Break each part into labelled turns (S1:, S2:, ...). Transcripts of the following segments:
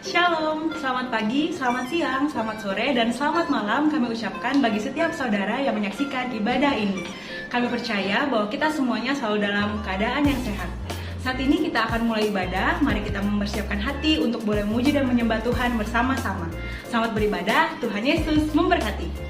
S1: Shalom, selamat pagi, selamat siang, selamat sore, dan selamat malam kami ucapkan bagi setiap saudara yang menyaksikan ibadah ini. Kami percaya bahwa kita semuanya selalu dalam keadaan yang sehat. Saat ini kita akan mulai ibadah, mari kita mempersiapkan hati untuk boleh memuji dan menyembah Tuhan bersama-sama. Selamat beribadah, Tuhan Yesus memberkati.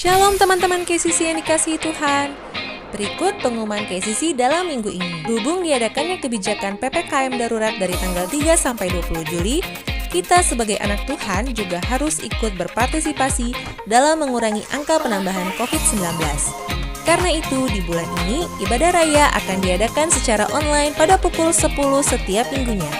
S2: Shalom teman-teman KCC yang dikasihi Tuhan. Berikut pengumuman KCC dalam minggu ini. Berhubung diadakannya kebijakan PPKM darurat dari tanggal 3 sampai 20 Juli, kita sebagai anak Tuhan juga harus ikut berpartisipasi dalam mengurangi angka penambahan COVID-19. Karena itu, di bulan ini, ibadah raya akan diadakan secara online pada pukul 10 setiap minggunya.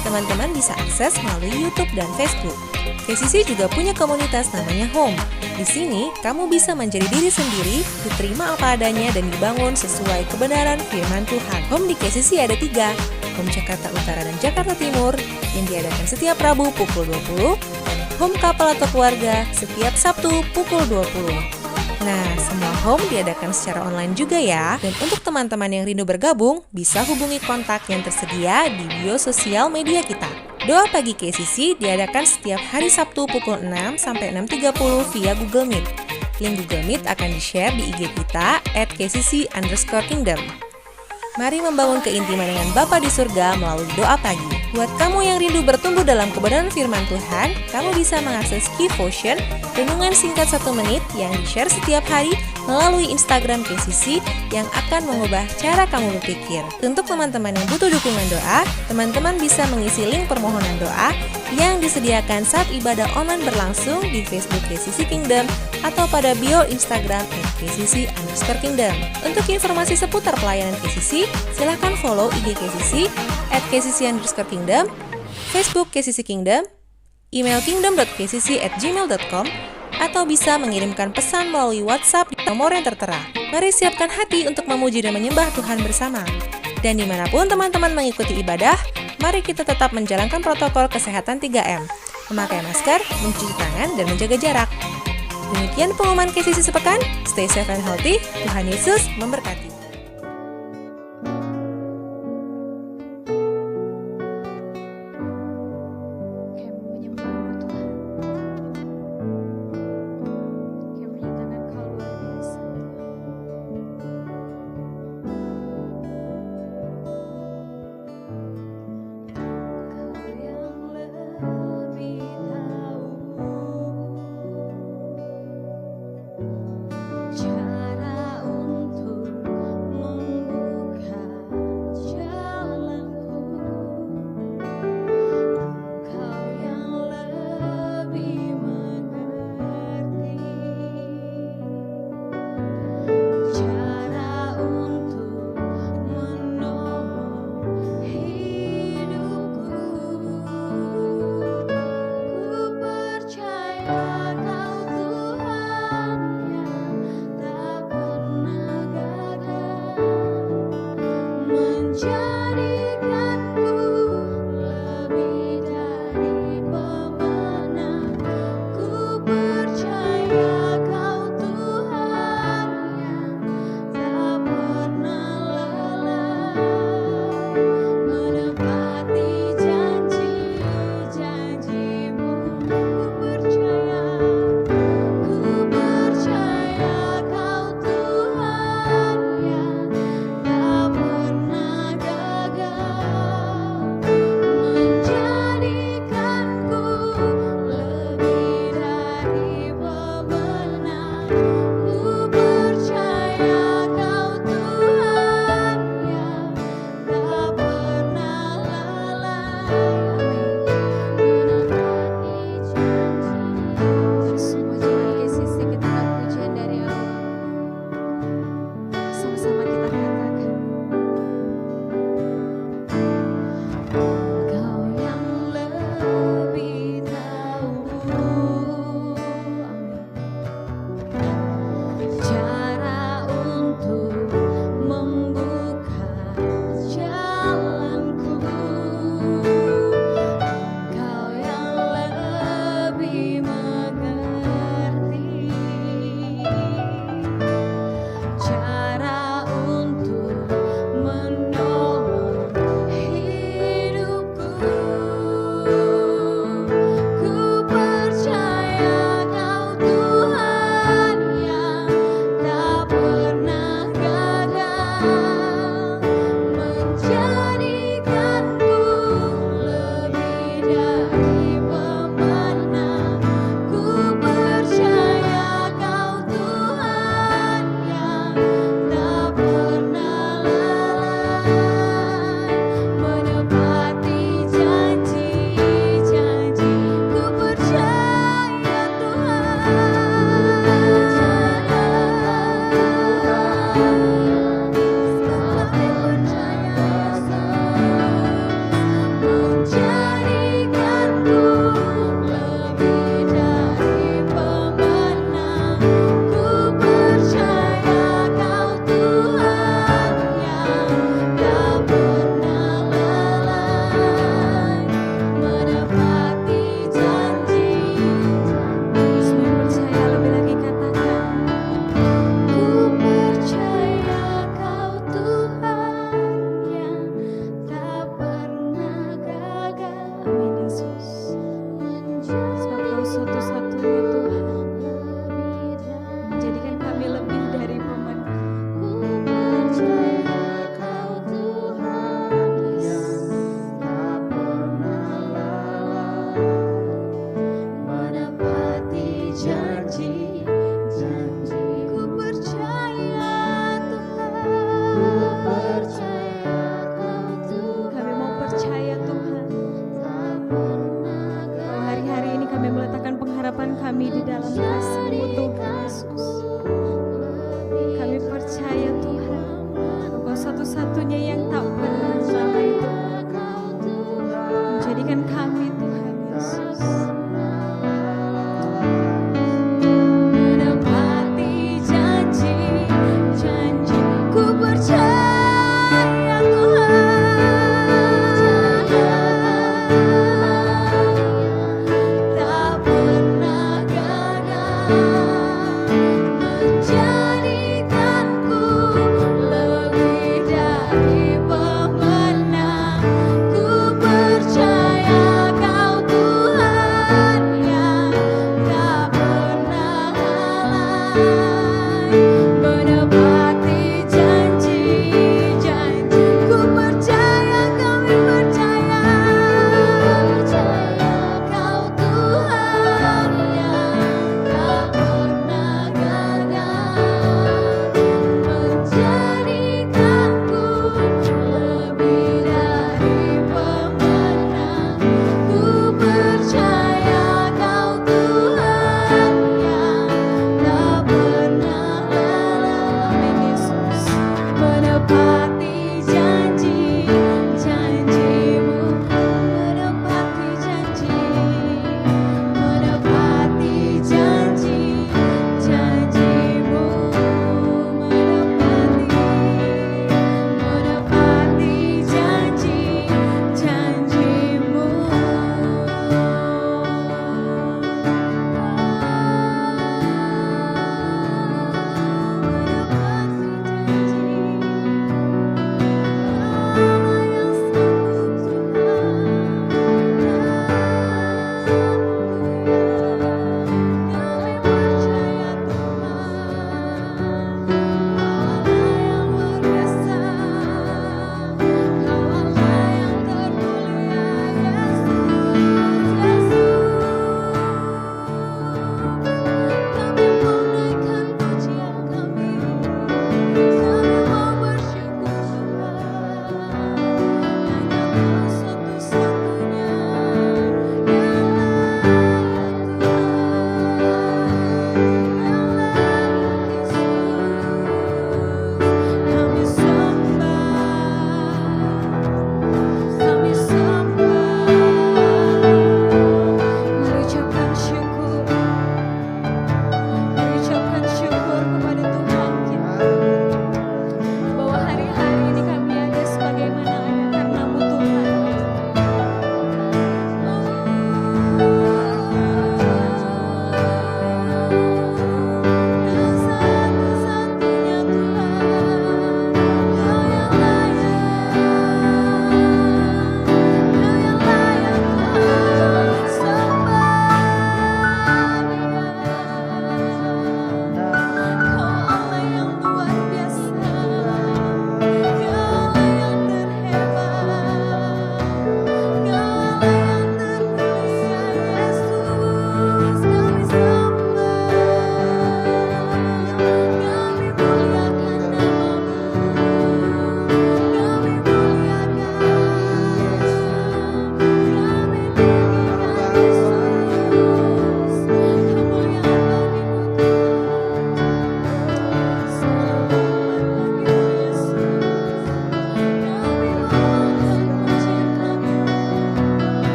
S2: Teman-teman bisa akses melalui YouTube dan Facebook. KCC juga punya komunitas namanya Home. Di sini, kamu bisa menjadi diri sendiri, diterima apa adanya, dan dibangun sesuai kebenaran firman Tuhan. Home di KCC ada 3, Home Jakarta Utara dan Jakarta Timur, yang diadakan setiap Rabu pukul 20, dan Home Couple atau Keluarga setiap Sabtu pukul 20. Nah, semua home diadakan secara online juga ya. Dan untuk teman-teman yang rindu bergabung, bisa hubungi kontak yang tersedia di bio sosial media kita. Doa Pagi KCC diadakan setiap hari Sabtu pukul 6 sampai 6.30 via Google Meet. Link Google Meet akan di-share di IG kita @kcc_kingdom. Mari membangun keintiman dengan Bapa di surga melalui doa pagi. Buat kamu yang rindu bertumbuh dalam kebenaran firman Tuhan, kamu bisa mengakses Keyvotion, renungan singkat 1 menit yang di-share setiap hari melalui Instagram KCC yang akan mengubah cara kamu berpikir. Untuk teman-teman yang butuh dukungan doa, teman-teman bisa mengisi link permohonan doa yang disediakan saat ibadah online berlangsung di Facebook KCC Kingdom atau pada bio Instagram @kcc_kingdom. Untuk informasi seputar pelayanan KCC, silahkan follow IG KCC @kcc_kingdom, Facebook KCC Kingdom, email kingdom.kcc@gmail.com, atau bisa mengirimkan pesan melalui WhatsApp di nomor yang tertera. Mari siapkan hati untuk memuji dan menyembah Tuhan bersama. Dan dimanapun teman-teman mengikuti ibadah, mari kita tetap menjalankan protokol kesehatan 3M, memakai masker, mencuci tangan, dan menjaga jarak. Demikian pengumuman KCC sepekan. Stay safe and healthy. Tuhan Yesus memberkati.
S3: Cara untuk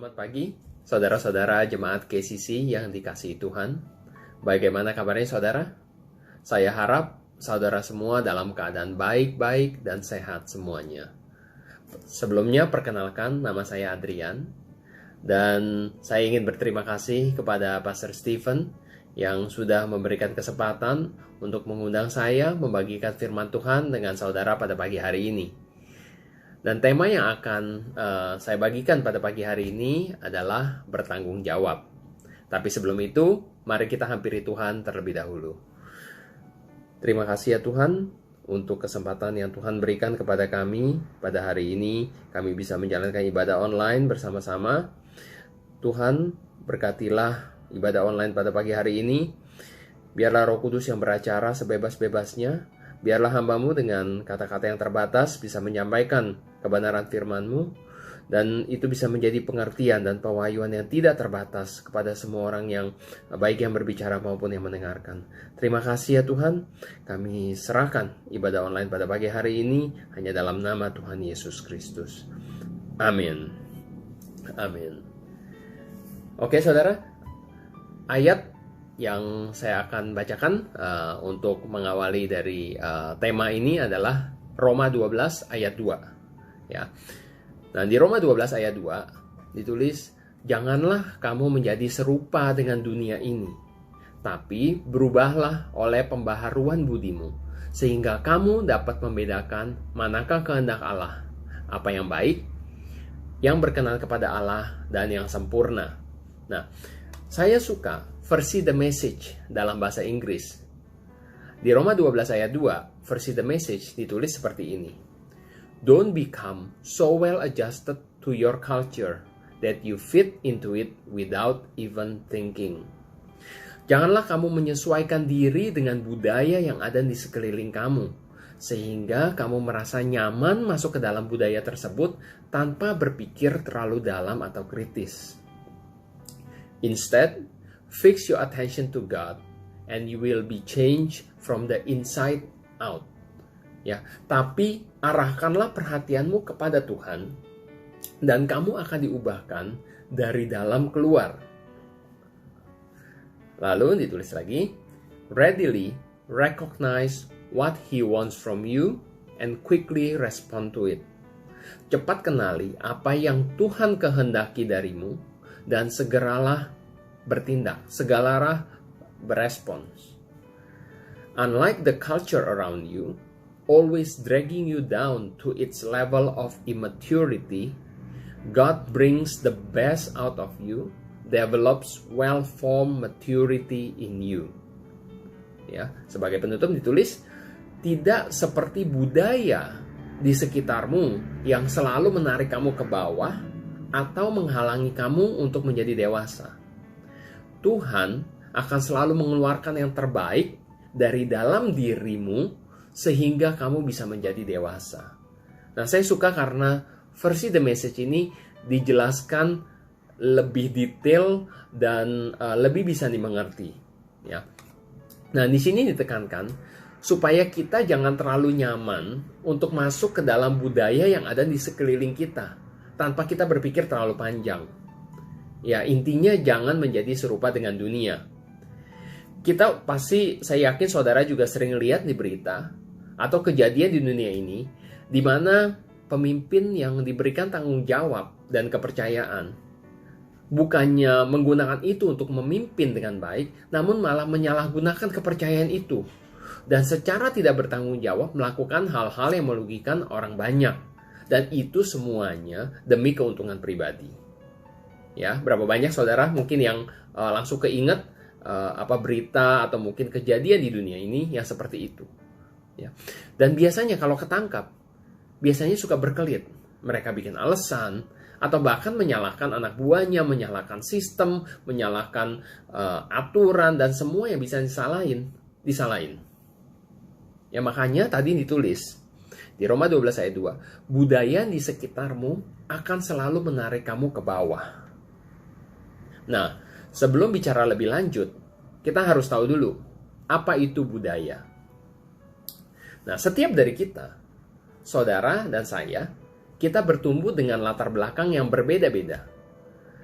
S3: Selamat pagi, saudara-saudara jemaat KCC yang dikasihi Tuhan. Bagaimana kabarnya saudara? Saya harap saudara semua dalam keadaan baik-baik dan sehat semuanya. Sebelumnya perkenalkan, nama saya Adrian. Dan saya ingin berterima kasih kepada Pastor Stephen yang sudah memberikan kesempatan untuk mengundang saya membagikan firman Tuhan dengan saudara pada pagi hari ini. Dan tema yang akan saya bagikan pada pagi hari ini adalah bertanggung jawab. Tapi sebelum itu, mari kita hampiri Tuhan terlebih dahulu. Terima kasih ya Tuhan untuk kesempatan yang Tuhan berikan kepada kami pada hari ini. Kami bisa menjalankan ibadah online bersama-sama. Tuhan, berkatilah ibadah online pada pagi hari ini. Biarlah Roh Kudus yang beracara sebebas-bebasnya. Biarlah hamba-Mu dengan kata-kata yang terbatas bisa menyampaikan kebenaran firman-Mu, dan itu bisa menjadi pengertian dan pewahyuan yang tidak terbatas kepada semua orang yang baik yang berbicara maupun yang mendengarkan. Terima kasih ya Tuhan, kami serahkan ibadah online pada pagi hari ini hanya dalam nama Tuhan Yesus Kristus. Amin. Amin. Oke saudara, ayat yang saya akan bacakan untuk mengawali dari tema ini adalah Roma 12 ayat 2 ya. Nah, di Roma 12 ayat 2 ditulis, "Janganlah kamu menjadi serupa dengan dunia ini, tapi berubahlah oleh pembaharuan budimu, sehingga kamu dapat membedakan manakah kehendak Allah, apa yang baik, yang berkenan kepada Allah, dan yang sempurna." Nah, saya suka versi The Message dalam bahasa Inggris. Di Roma 12 ayat 2, versi The Message ditulis seperti ini. "Don't become so well adjusted to your culture that you fit into it without even thinking." Janganlah kamu menyesuaikan diri dengan budaya yang ada di sekeliling kamu, sehingga kamu merasa nyaman masuk ke dalam budaya tersebut tanpa berpikir terlalu dalam atau kritis. Instead, fix your attention to God and you will be changed from the inside out. Ya, tapi arahkanlah perhatianmu kepada Tuhan dan kamu akan diubahkan dari dalam keluar. Lalu ditulis lagi, "Readily recognize what He wants from you and quickly respond to it." Cepat kenali apa yang Tuhan kehendaki darimu dan segeralah bertindak, segeralah berespons. Unlike the culture around you, always dragging you down to its level of immaturity, God brings the best out of you, develops well-formed maturity in you. Ya, sebagai penutup ditulis, tidak seperti budaya di sekitarmu yang selalu menarik kamu ke bawah atau menghalangi kamu untuk menjadi dewasa. Tuhan akan selalu mengeluarkan yang terbaik dari dalam dirimu sehingga kamu bisa menjadi dewasa. Nah, saya suka karena versi The Message ini dijelaskan lebih detail dan lebih bisa dimengerti. Ya. Nah, di sini ditekankan supaya kita jangan terlalu nyaman untuk masuk ke dalam budaya yang ada di sekeliling kita tanpa kita berpikir terlalu panjang. Ya, intinya jangan menjadi serupa dengan dunia. Kita pasti, saya yakin saudara juga sering lihat di berita atau kejadian di dunia ini, di mana pemimpin yang diberikan tanggung jawab dan kepercayaan bukannya menggunakan itu untuk memimpin dengan baik, namun malah menyalahgunakan kepercayaan itu dan secara tidak bertanggung jawab melakukan hal-hal yang merugikan orang banyak, dan itu semuanya demi keuntungan pribadi. Ya, berapa banyak saudara mungkin yang langsung keinget berita atau mungkin kejadian di dunia ini yang seperti itu. Ya. Dan biasanya kalau ketangkap, biasanya suka berkelit. Mereka bikin alasan atau bahkan menyalahkan anak buahnya, menyalahkan sistem, menyalahkan aturan dan semua yang bisa disalahin. Ya, makanya tadi ditulis di Roma 12 ayat 2, budaya di sekitarmu akan selalu menarik kamu ke bawah. Nah, sebelum bicara lebih lanjut, kita harus tahu dulu apa itu budaya. Nah, setiap dari kita, saudara dan saya, kita bertumbuh dengan latar belakang yang berbeda-beda.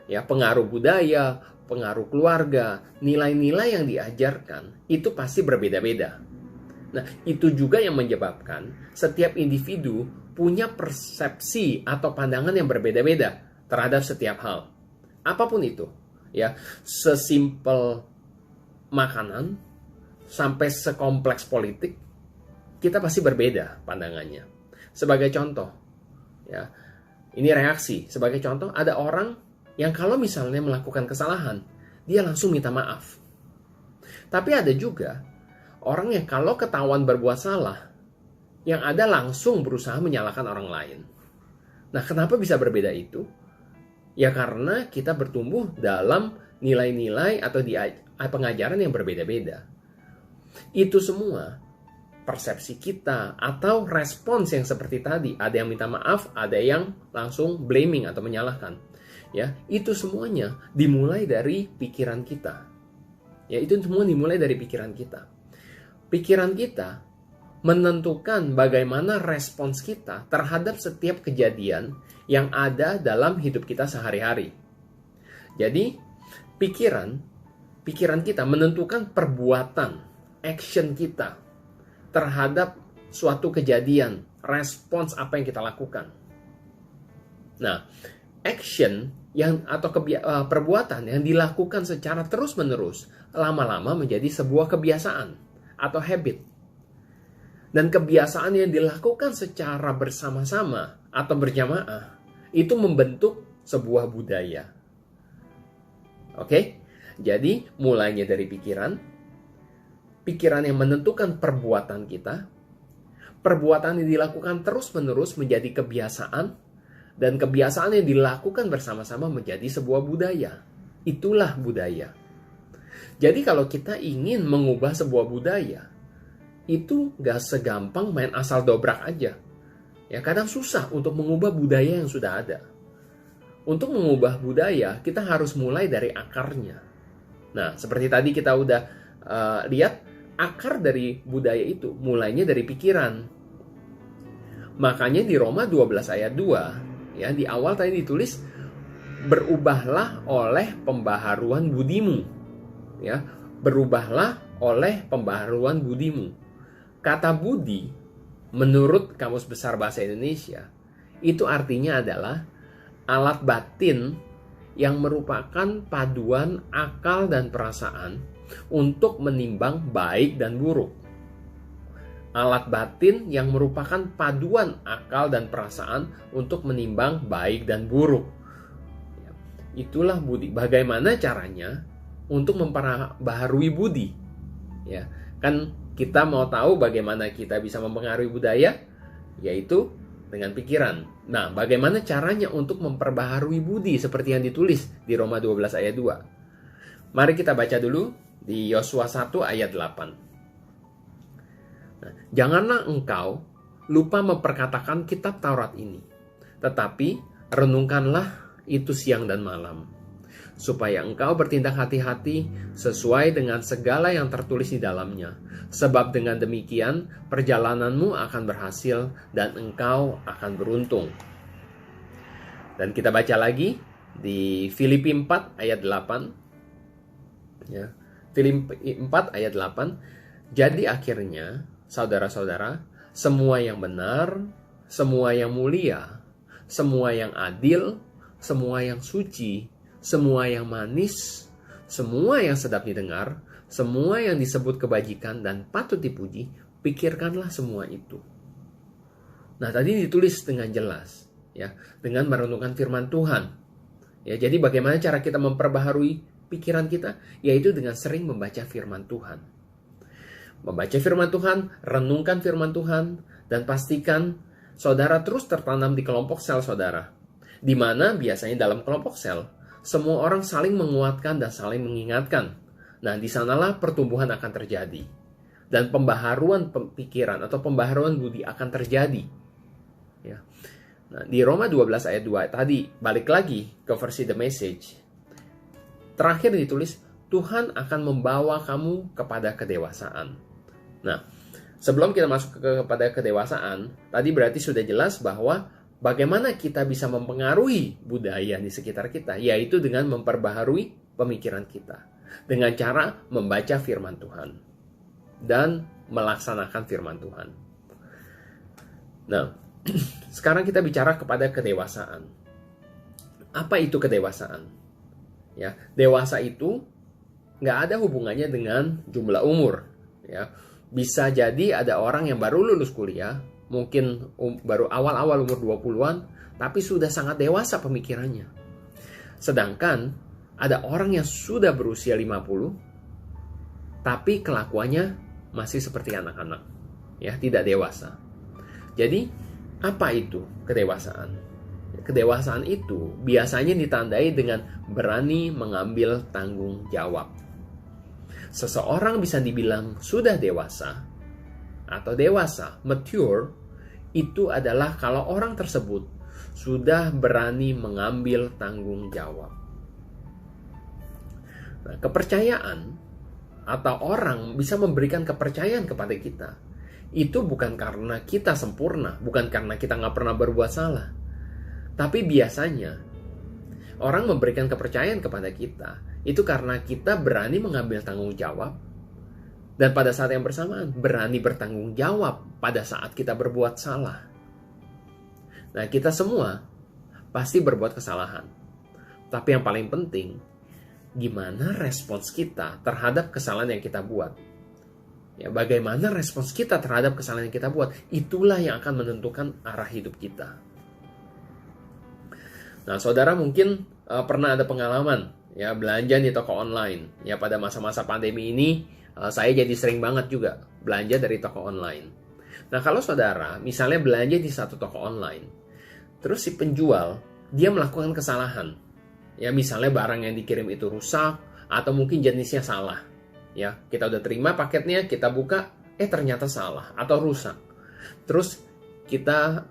S3: Ya, pengaruh budaya, pengaruh keluarga, nilai-nilai yang diajarkan itu pasti berbeda-beda. Nah, itu juga yang menyebabkan setiap individu punya persepsi atau pandangan yang berbeda-beda terhadap setiap hal. Apapun itu, ya, sesimpel makanan sampai sekompleks politik, kita pasti berbeda pandangannya. Sebagai contoh, ya, ini reaksi. Sebagai contoh, ada orang yang kalau misalnya melakukan kesalahan, dia langsung minta maaf. Tapi ada juga orang yang kalau ketahuan berbuat salah, yang ada langsung berusaha menyalahkan orang lain. Nah, kenapa bisa berbeda itu? Ya karena kita bertumbuh dalam nilai-nilai atau di pengajaran yang berbeda-beda. Itu semua persepsi kita atau respons yang seperti tadi. Ada yang minta maaf, ada yang langsung blaming atau menyalahkan. Ya, itu semuanya dimulai dari pikiran kita. Ya, itu semua dimulai dari pikiran kita. Pikiran kita menentukan bagaimana respons kita terhadap setiap kejadian yang ada dalam hidup kita sehari-hari. Jadi, pikiran kita menentukan perbuatan, action kita terhadap suatu kejadian, respons apa yang kita lakukan. Nah, action atau perbuatan yang dilakukan secara terus-menerus lama-lama menjadi sebuah kebiasaan atau habit. Dan kebiasaan yang dilakukan secara bersama-sama atau berjamaah itu membentuk sebuah budaya. Oke? Jadi, mulainya dari pikiran yang menentukan perbuatan kita, perbuatan yang dilakukan terus-menerus menjadi kebiasaan, dan kebiasaan yang dilakukan bersama-sama menjadi sebuah budaya. Itulah budaya. Jadi kalau kita ingin mengubah sebuah budaya, itu gak segampang main asal dobrak aja. Ya, kadang susah untuk mengubah budaya yang sudah ada. Untuk mengubah budaya, kita harus mulai dari akarnya. Nah, seperti tadi kita udah lihat, akar dari budaya itu mulainya dari pikiran. Makanya di Roma 12 ayat 2, ya, di awal tadi ditulis, berubahlah oleh pembaharuan budimu. Ya, berubahlah oleh pembaharuan budimu. Kata budi, menurut Kamus Besar Bahasa Indonesia, itu artinya adalah alat batin yang merupakan paduan akal dan perasaan untuk menimbang baik dan buruk. Alat batin yang merupakan paduan akal dan perasaan untuk menimbang baik dan buruk. Itulah budi. Bagaimana caranya untuk memperbaharui budi? Ya, kan kita mau tahu bagaimana kita bisa mempengaruhi budaya, yaitu dengan pikiran. Nah, bagaimana caranya untuk memperbaharui budi seperti yang ditulis di Roma 12 ayat 2? Mari kita baca dulu di Yosua 1 ayat 8. Nah, janganlah engkau lupa memperkatakan kitab Taurat ini, tetapi renungkanlah itu siang dan malam, supaya engkau bertindak hati-hati sesuai dengan segala yang tertulis di dalamnya. Sebab dengan demikian perjalananmu akan berhasil dan engkau akan beruntung. Dan kita baca lagi di Filipi 4 ayat 8. Ya, Filipi 4 ayat 8. Jadi akhirnya, saudara-saudara, semua yang benar, semua yang mulia, semua yang adil, semua yang suci, semua yang manis, semua yang sedap didengar, semua yang disebut kebajikan dan patut dipuji, pikirkanlah semua itu. Nah, tadi ditulis dengan jelas, ya, dengan merenungkan firman Tuhan. Ya, jadi bagaimana cara kita memperbaharui pikiran kita? Yaitu dengan sering membaca firman Tuhan. Membaca firman Tuhan, renungkan firman Tuhan, dan pastikan saudara terus tertanam di kelompok sel saudara. Di mana biasanya dalam kelompok sel, semua orang saling menguatkan dan saling mengingatkan. Nah, di sanalah pertumbuhan akan terjadi. Dan pembaharuan pikiran atau pembaharuan budi akan terjadi. Ya. Nah, di Roma 12 ayat 2 tadi, balik lagi ke versi The Message. Terakhir ditulis, Tuhan akan membawa kamu kepada kedewasaan. Nah, sebelum kita masuk kepada kedewasaan, tadi berarti sudah jelas bahwa bagaimana kita bisa mempengaruhi budaya di sekitar kita? Yaitu dengan memperbaharui pemikiran kita. Dengan cara membaca firman Tuhan. Dan melaksanakan firman Tuhan. Nah, sekarang kita bicara kepada kedewasaan. Apa itu kedewasaan? Ya, dewasa itu nggak ada hubungannya dengan jumlah umur. Ya, bisa jadi ada orang yang baru lulus kuliah, mungkin baru awal-awal umur 20-an, tapi sudah sangat dewasa pemikirannya. Sedangkan ada orang yang sudah berusia 50, tapi kelakuannya masih seperti anak-anak, ya, tidak dewasa. Jadi, apa itu kedewasaan? Kedewasaan itu biasanya ditandai dengan berani mengambil tanggung jawab. Seseorang bisa dibilang sudah dewasa atau dewasa, mature, itu adalah kalau orang tersebut sudah berani mengambil tanggung jawab. Nah, kepercayaan atau orang bisa memberikan kepercayaan kepada kita. Itu bukan karena kita sempurna, bukan karena kita nggak pernah berbuat salah. Tapi biasanya orang memberikan kepercayaan kepada kita itu karena kita berani mengambil tanggung jawab dan pada saat yang bersamaan berani bertanggung jawab pada saat kita berbuat salah. Nah, kita semua pasti berbuat kesalahan. Tapi yang paling penting, gimana respons kita terhadap kesalahan yang kita buat. Ya, bagaimana respons kita terhadap kesalahan yang kita buat, itulah yang akan menentukan arah hidup kita. Nah, saudara mungkin pernah ada pengalaman ya belanja di toko online. Ya, pada masa-masa pandemi ini saya jadi sering banget juga belanja dari toko online. Nah, kalau saudara misalnya belanja di satu toko online, terus si penjual dia melakukan kesalahan. Ya, misalnya barang yang dikirim itu rusak atau mungkin jenisnya salah. Ya, kita udah terima paketnya, kita buka, ternyata salah atau rusak. Terus kita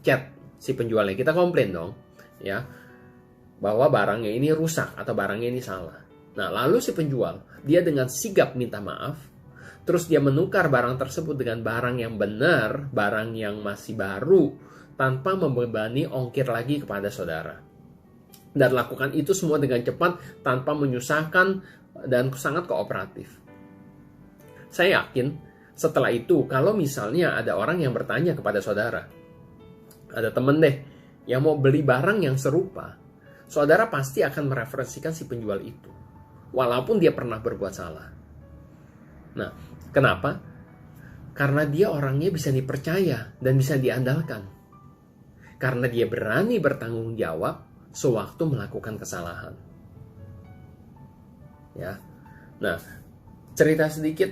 S3: chat si penjualnya, kita komplain dong, ya, bahwa barangnya ini rusak atau barangnya ini salah. Nah, lalu si penjual, dia dengan sigap minta maaf, terus dia menukar barang tersebut dengan barang yang benar, barang yang masih baru, tanpa membebani ongkir lagi kepada saudara. Dan lakukan itu semua dengan cepat, tanpa menyusahkan, dan sangat kooperatif. Saya yakin setelah itu kalau misalnya ada orang yang bertanya kepada saudara, ada temen deh yang mau beli barang yang serupa, saudara pasti akan mereferensikan si penjual itu walaupun dia pernah berbuat salah. Nah, kenapa? Karena dia orangnya bisa dipercaya dan bisa diandalkan. Karena dia berani bertanggung jawab sewaktu melakukan kesalahan. Ya. Nah, cerita sedikit.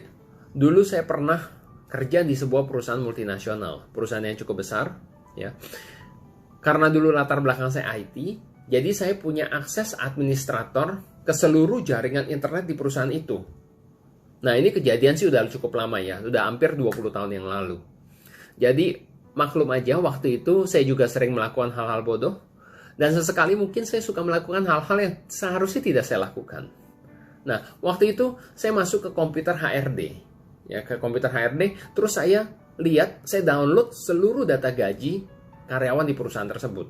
S3: Dulu saya pernah kerja di sebuah perusahaan multinasional, perusahaan yang cukup besar, ya. Karena dulu latar belakang saya IT, jadi saya punya akses administrator ke seluruh jaringan internet di perusahaan itu. Nah, ini kejadian sih udah cukup lama ya, udah hampir 20 tahun yang lalu. Jadi, maklum aja waktu itu saya juga sering melakukan hal-hal bodoh, dan sesekali mungkin saya suka melakukan hal-hal yang seharusnya tidak saya lakukan. Nah, waktu itu saya masuk ke komputer HRD. Ya, ke komputer HRD, terus saya lihat, saya download seluruh data gaji karyawan di perusahaan tersebut.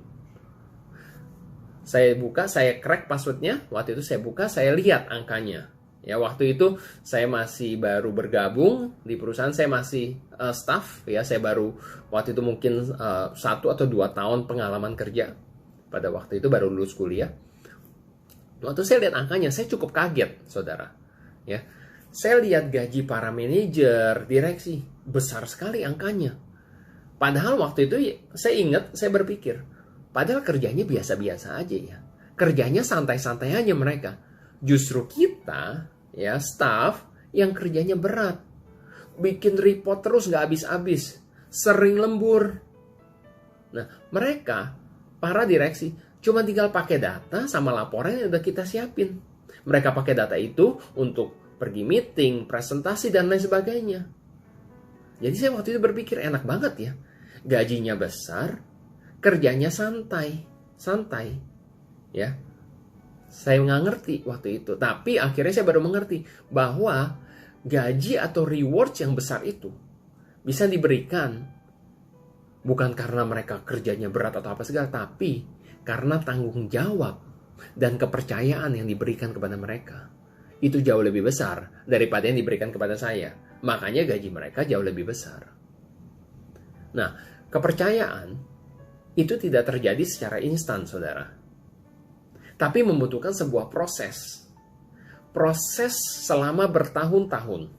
S3: Saya buka, saya crack passwordnya. Waktu itu saya buka, saya lihat angkanya. Ya, waktu itu saya masih baru bergabung di perusahaan, saya masih staff. Ya, saya baru waktu itu mungkin 1 atau 2 tahun pengalaman kerja. Pada waktu itu baru lulus kuliah. Waktu saya lihat angkanya, saya cukup kaget, saudara. Ya, saya lihat gaji para manajer, direksi, besar sekali angkanya. Padahal waktu itu saya ingat, saya berpikir, padahal kerjanya biasa-biasa aja ya. Kerjanya santai-santai aja mereka. Justru kita, ya, staff yang kerjanya berat. Bikin report terus nggak habis-habis. Sering lembur. Nah, mereka, para direksi, cuma tinggal pakai data sama laporan yang udah kita siapin. Mereka pakai data itu untuk pergi meeting, presentasi, dan lain sebagainya. Jadi saya waktu itu berpikir, enak banget ya. Gajinya besar, kerjanya santai. Ya, saya nggak ngerti waktu itu. Tapi akhirnya saya baru mengerti bahwa gaji atau rewards yang besar itu bisa diberikan Bukan karena mereka kerjanya berat atau apa segala, tapi karena tanggung jawab dan kepercayaan yang diberikan kepada mereka. Itu jauh lebih besar daripada yang diberikan kepada saya. Makanya gaji mereka jauh lebih besar. Nah, kepercayaan itu tidak terjadi secara instan, saudara. Tapi membutuhkan sebuah proses. Proses selama bertahun-tahun.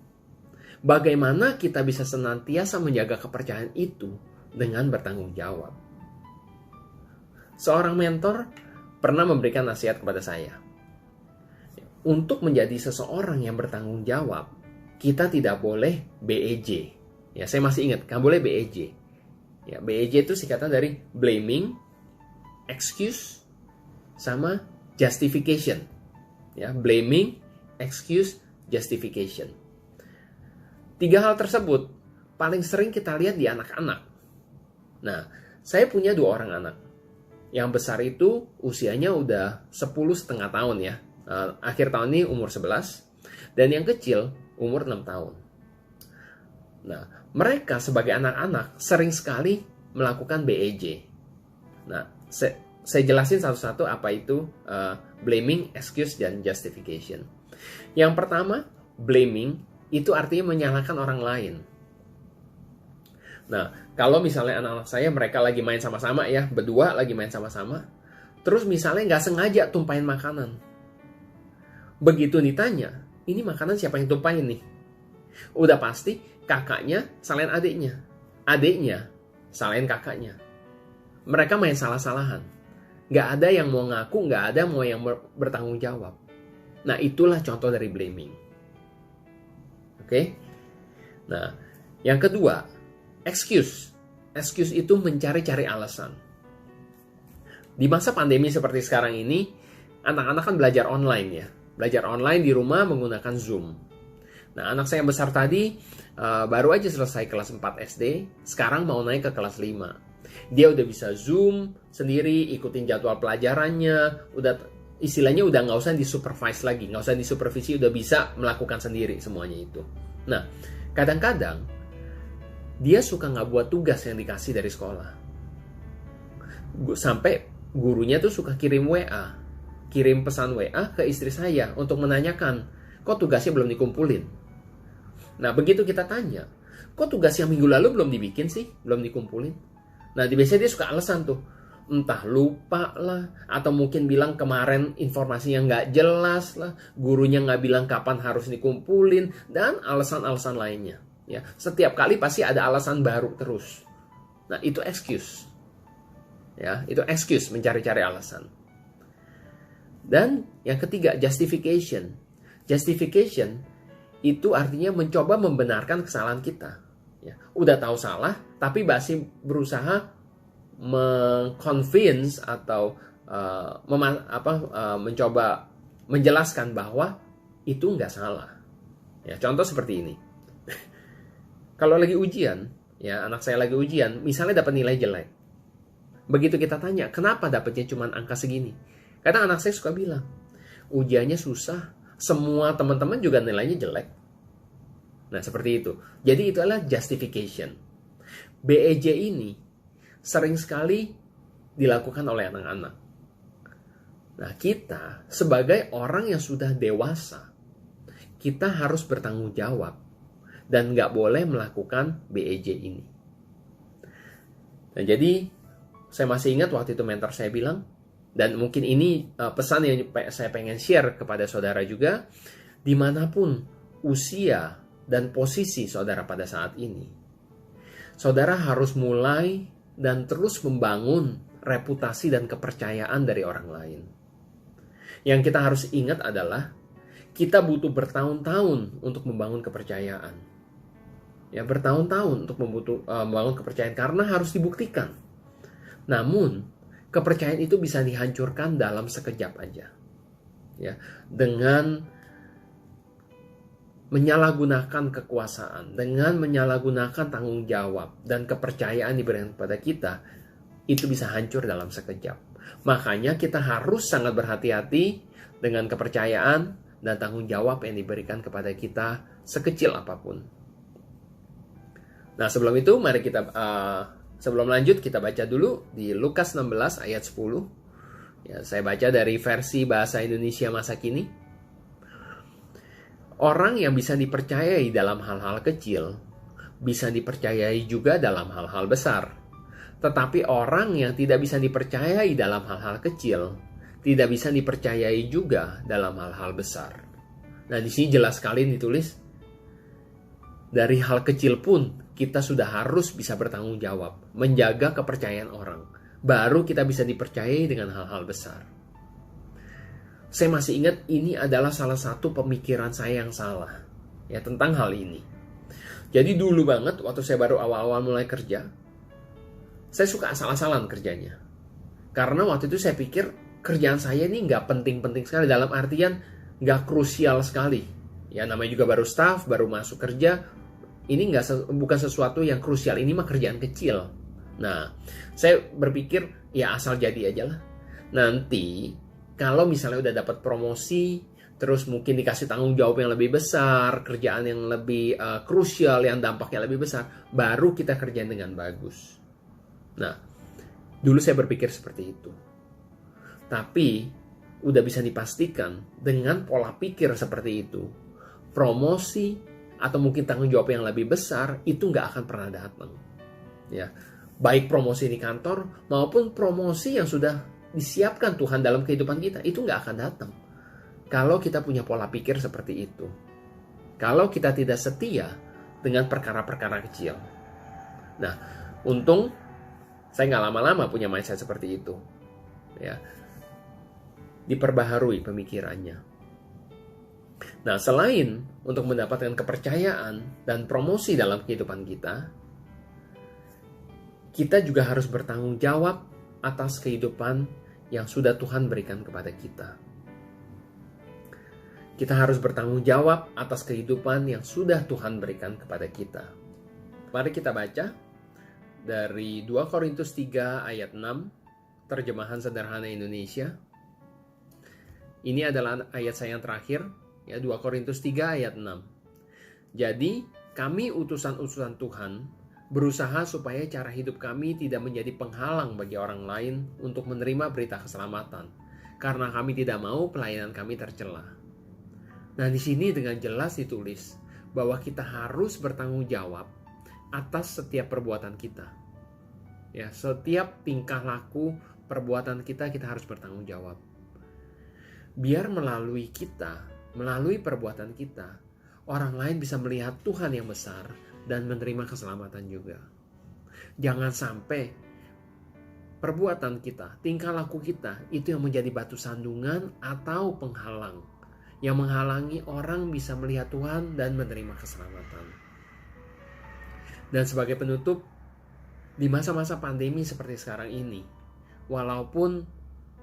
S3: Bagaimana kita bisa senantiasa menjaga kepercayaan itu dengan bertanggung jawab. Seorang mentor pernah memberikan nasihat kepada saya. Untuk menjadi seseorang yang bertanggung jawab, kita tidak boleh BEJ. Ya, saya masih ingat, nggak boleh BEJ. Ya, BEJ itu singkatan dari blaming, excuse, sama justification. Ya, blaming, excuse, justification. 3 hal tersebut paling sering kita lihat di anak-anak. Nah, saya punya 2 orang anak. Yang besar itu usianya udah 10,5 tahun ya. Akhir tahun ini umur 11. Dan yang kecil umur 6 tahun. Nah, mereka sebagai anak-anak sering sekali melakukan BEJ. Nah, saya jelasin satu-satu apa itu blaming, excuse, dan justification. Yang pertama, blaming itu artinya menyalahkan orang lain. Nah, kalau misalnya anak-anak saya mereka lagi main sama-sama ya, berdua lagi main sama-sama, terus misalnya nggak sengaja tumpahin makanan. Begitu ditanya, ini makanan siapa yang tumpahin nih? Udah pasti kakaknya salahin adiknya. Adiknya salahin kakaknya. Mereka main salah-salahan. Nggak ada yang mau ngaku, nggak ada mau yang bertanggung jawab. Nah, itulah contoh dari blaming. Oke? Nah, yang kedua, excuse. Excuse itu mencari-cari alasan. Di masa pandemi seperti sekarang ini, anak-anak kan belajar online ya. Belajar online di rumah menggunakan Zoom. Nah, anak saya yang besar tadi baru aja selesai kelas 4 SD, sekarang mau naik ke kelas 5. Dia udah bisa Zoom sendiri, ikutin jadwal pelajarannya, istilahnya udah nggak usah disupervise lagi, nggak usah disupervisi, udah bisa melakukan sendiri semuanya itu. Nah, kadang-kadang dia suka nggak buat tugas yang dikasih dari sekolah. Sampai gurunya tuh suka kirim pesan WA ke istri saya untuk menanyakan, kok tugasnya belum dikumpulin? Nah, begitu kita tanya, kok tugas yang minggu lalu belum dibikin sih, belum dikumpulin? Nah, biasanya dia suka alasan tuh, entah lupa lah, atau mungkin bilang kemarin informasinya nggak jelas lah, gurunya nggak bilang kapan harus dikumpulin, dan alasan-alasan lainnya. Ya, setiap kali pasti ada alasan baru terus. Nah, itu excuse. Ya, itu excuse, mencari-cari alasan. Dan yang ketiga, justification. Justification itu artinya mencoba membenarkan kesalahan kita. Ya, udah tahu salah, tapi masih berusaha meng-convince atau mencoba menjelaskan bahwa itu nggak salah. Ya, contoh seperti ini. Kalau lagi ujian, ya anak saya lagi ujian, misalnya dapat nilai jelek. Begitu kita tanya, kenapa dapatnya cuma angka segini? Kadang anak saya suka bilang, ujiannya susah, semua teman-teman juga nilainya jelek. Nah, seperti itu. Jadi itu adalah justification. BEJ ini sering sekali dilakukan oleh anak-anak. Nah, kita sebagai orang yang sudah dewasa, kita harus bertanggung jawab dan nggak boleh melakukan BEJ ini. Nah, jadi saya masih ingat waktu itu mentor saya bilang, dan mungkin ini pesan yang saya pengen share kepada saudara juga, dimanapun usia dan posisi saudara pada saat ini, saudara harus mulai dan terus membangun reputasi dan kepercayaan dari orang lain. Yang kita harus ingat adalah kita butuh bertahun-tahun untuk membangun kepercayaan. Ya, bertahun-tahun untuk membangun kepercayaan karena harus dibuktikan. Namun, kepercayaan itu bisa dihancurkan dalam sekejap aja. Ya, dengan menyalahgunakan kekuasaan, dengan menyalahgunakan tanggung jawab dan kepercayaan diberikan kepada kita, itu bisa hancur dalam sekejap. Makanya kita harus sangat berhati-hati dengan kepercayaan dan tanggung jawab yang diberikan kepada kita sekecil apapun. Nah, sebelum itu mari kita Sebelum lanjut, kita baca dulu di Lukas 16 ayat 10. Ya, saya baca dari versi bahasa Indonesia masa kini. Orang yang bisa dipercayai dalam hal-hal kecil, bisa dipercayai juga dalam hal-hal besar. Tetapi orang yang tidak bisa dipercayai dalam hal-hal kecil, tidak bisa dipercayai juga dalam hal-hal besar. Nah, di sini jelas sekali ditulis, dari hal kecil pun kita sudah harus bisa bertanggung jawab, menjaga kepercayaan orang. Baru kita bisa dipercayai dengan hal-hal besar. Saya masih ingat ini adalah salah satu pemikiran saya yang salah ya tentang hal ini. Jadi dulu banget waktu saya baru awal-awal mulai kerja, saya suka asal-asalan kerjanya. Karena waktu itu saya pikir kerjaan saya ini nggak penting-penting sekali, dalam artian nggak krusial sekali. Ya namanya juga baru staff, baru masuk kerja, ini bukan sesuatu yang krusial, ini mah kerjaan kecil. Nah, saya berpikir ya asal jadi aja lah. Nanti kalau misalnya udah dapat promosi, terus mungkin dikasih tanggung jawab yang lebih besar, kerjaan yang lebih krusial, yang dampaknya lebih besar, baru kita kerjain dengan bagus. Nah, dulu saya berpikir seperti itu. Tapi, udah bisa dipastikan dengan pola pikir seperti itu, promosi atau mungkin tanggung jawab yang lebih besar itu nggak akan pernah datang. Ya, baik promosi di kantor maupun promosi yang sudah disiapkan Tuhan dalam kehidupan kita, itu nggak akan datang kalau kita punya pola pikir seperti itu. Kalau kita tidak setia dengan perkara-perkara kecil. Nah, untung saya nggak lama-lama punya mindset seperti itu. Ya, diperbaharui pemikirannya. Nah, selain untuk mendapatkan kepercayaan dan promosi dalam kehidupan kita juga harus bertanggung jawab atas kehidupan yang sudah Tuhan berikan kepada kita. Kita harus bertanggung jawab atas kehidupan yang sudah Tuhan berikan kepada kita. Mari kita baca dari 2 Korintus 3 ayat 6, terjemahan sederhana Indonesia. Ini adalah ayat saya yang terakhir, ya 2 Korintus 3 ayat 6. Jadi, kami utusan-utusan Tuhan berusaha supaya cara hidup kami tidak menjadi penghalang bagi orang lain untuk menerima berita keselamatan, karena kami tidak mau pelayanan kami tercela. Nah, di sini dengan jelas ditulis bahwa kita harus bertanggung jawab atas setiap perbuatan kita. Ya, setiap tingkah laku perbuatan kita harus bertanggung jawab. Biar melalui perbuatan kita, orang lain bisa melihat Tuhan yang besar dan menerima keselamatan juga. Jangan sampai perbuatan kita, tingkah laku kita itu yang menjadi batu sandungan atau penghalang, yang menghalangi orang bisa melihat Tuhan dan menerima keselamatan. Dan sebagai penutup, di masa-masa pandemi seperti sekarang ini, walaupun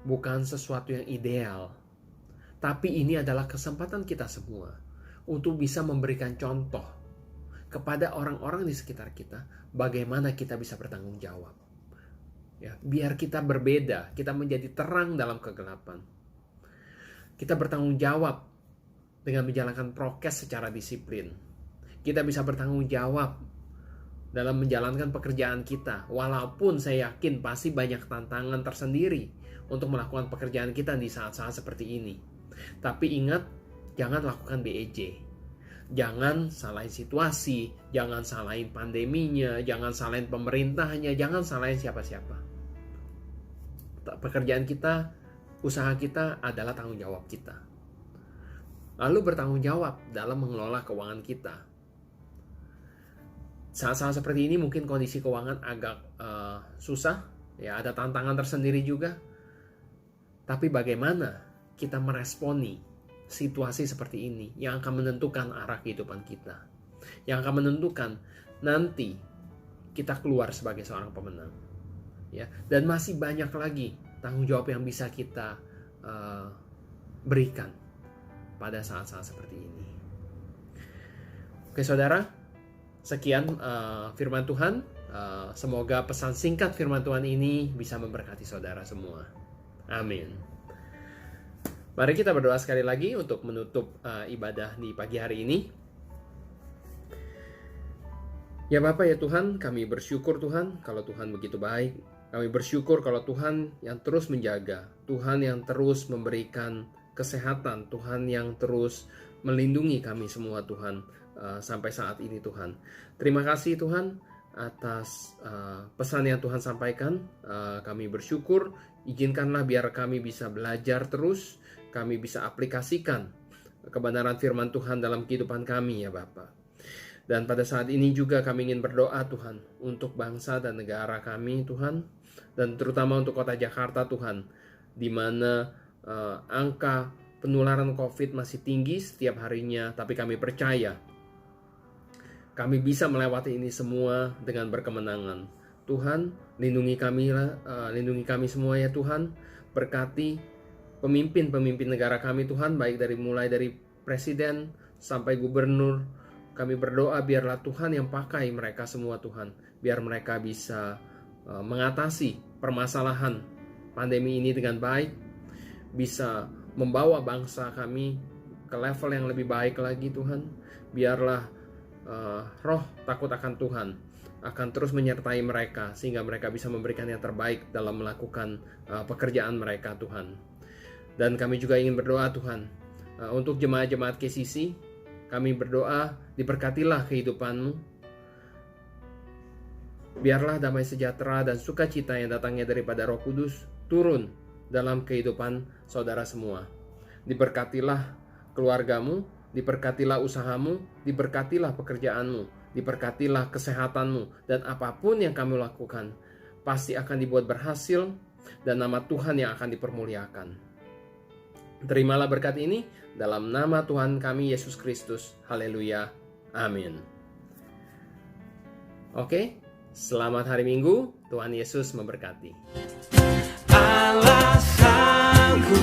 S3: bukan sesuatu yang ideal, tapi ini adalah kesempatan kita semua untuk bisa memberikan contoh kepada orang-orang di sekitar kita, bagaimana kita bisa bertanggung jawab. Ya, biar kita berbeda, kita menjadi terang dalam kegelapan. Kita bertanggung jawab dengan menjalankan prokes secara disiplin. Kita bisa bertanggung jawab dalam menjalankan pekerjaan kita, walaupun saya yakin pasti banyak tantangan tersendiri untuk melakukan pekerjaan kita di saat-saat seperti ini. Tapi ingat, jangan lakukan BEJ. Jangan salahin situasi, jangan salahin pandeminya, jangan salahin pemerintahnya, jangan salahin siapa-siapa. Pekerjaan kita, usaha kita adalah tanggung jawab kita. Lalu bertanggung jawab dalam mengelola keuangan kita. Saat-saat seperti ini mungkin kondisi keuangan agak susah, ya ada tantangan tersendiri juga. Tapi bagaimana kita meresponi situasi seperti ini yang akan menentukan arah kehidupan kita, yang akan menentukan nanti kita keluar sebagai seorang pemenang, ya. Dan masih banyak lagi tanggung jawab yang bisa kita berikan pada saat-saat seperti ini. Oke saudara, sekian firman Tuhan. Semoga pesan singkat firman Tuhan ini bisa memberkati saudara semua. Amin. Mari kita berdoa sekali lagi untuk menutup ibadah di pagi hari ini. Ya Bapa ya Tuhan, kami bersyukur Tuhan kalau Tuhan begitu baik. Kami bersyukur kalau Tuhan yang terus menjaga, Tuhan yang terus memberikan kesehatan, Tuhan yang terus melindungi kami semua Tuhan sampai saat ini Tuhan. Terima kasih Tuhan atas pesan yang Tuhan sampaikan. Kami bersyukur, izinkanlah biar kami bisa belajar terus, kami bisa aplikasikan kebenaran firman Tuhan dalam kehidupan kami ya Bapa. Dan pada saat ini juga kami ingin berdoa Tuhan untuk bangsa dan negara kami Tuhan, dan terutama untuk kota Jakarta Tuhan, di mana angka penularan COVID masih tinggi setiap harinya, tapi kami percaya kami bisa melewati ini semua dengan berkemenangan. Tuhan, lindungi kami semua ya Tuhan. Berkati pemimpin-pemimpin negara kami Tuhan, baik mulai dari presiden sampai gubernur. Kami berdoa biarlah Tuhan yang pakai mereka semua Tuhan, biar mereka bisa mengatasi permasalahan pandemi ini dengan baik, bisa membawa bangsa kami ke level yang lebih baik lagi Tuhan. Biarlah roh takut akan Tuhan akan terus menyertai mereka, sehingga mereka bisa memberikan yang terbaik dalam melakukan pekerjaan mereka Tuhan. Dan kami juga ingin berdoa Tuhan untuk jemaat-jemaat KCC. Kami berdoa diberkatilah kehidupan-Mu. Biarlah damai sejahtera dan sukacita yang datangnya daripada Roh Kudus turun dalam kehidupan saudara semua. Diberkatilah keluargamu, diberkatilah usahamu, diberkatilah pekerjaanmu, diberkatilah kesehatanmu, dan apapun yang kamu lakukan pasti akan dibuat berhasil dan nama Tuhan yang akan dipermuliakan. Terimalah berkat ini dalam nama Tuhan kami Yesus Kristus. Haleluya. Amin. Oke, selamat hari Minggu. Tuhan Yesus memberkati.
S4: Alasanku